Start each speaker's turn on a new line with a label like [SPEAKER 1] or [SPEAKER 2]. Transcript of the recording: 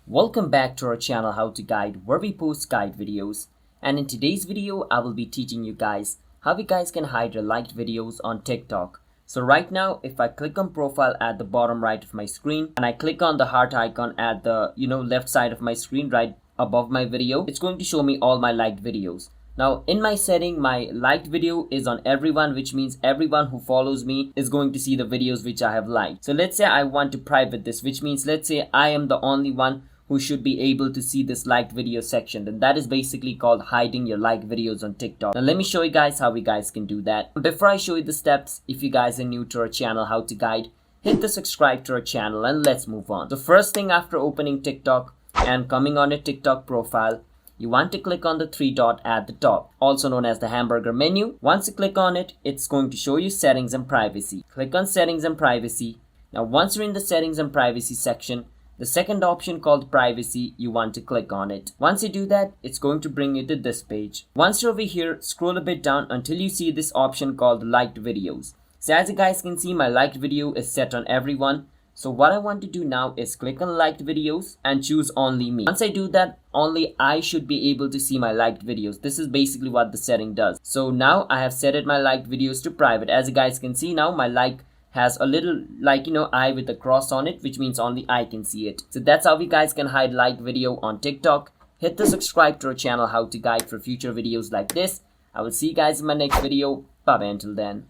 [SPEAKER 1] Welcome back to our channel How to Guide, where we post guide videos. And in today's video I will be teaching you guys how you guys can hide your liked videos on TikTok. So right now if I click on profile at the bottom right of my screen and I click on the heart icon at the left side of my screen right above my video, it's going to show me all my liked videos. Now in my setting, my liked video is on everyone, which means everyone who follows me is going to see the videos which I have liked. So let's say I want to private this, which means let's say I am the only one who should be able to see this liked video section. Then that is basically called hiding your liked videos on TikTok. Now let me show you guys how you guys can do that. Before I show you the steps, if you guys are new to our channel How to Guide, hit the subscribe to our channel and let's move on. The first thing after opening TikTok and coming on a TikTok profile, you want to click on the three dot at the top, also known as the hamburger menu. Once you click on it, it's going to show you settings and privacy. Click on settings and privacy. Now once you're in the settings and privacy section, the second option called privacy, you want to click on it. Once you do that, it's going to bring you to this page. Once you're over here, scroll a bit down until you see this option called liked videos. So as you guys can see, my liked video is set on everyone. So what I want to do now is click on liked videos and choose only me. Once I do that, only I should be able to see my liked videos. This is basically what the setting does. So now I have set it my liked videos to private. As you guys can see now, my like has a little eye with a cross on it, which means only I can see it. So that's how you guys can hide liked video on TikTok. Hit the subscribe to our channel How to Guide for future videos like this. I will see you guys in my next video. Bye bye until then.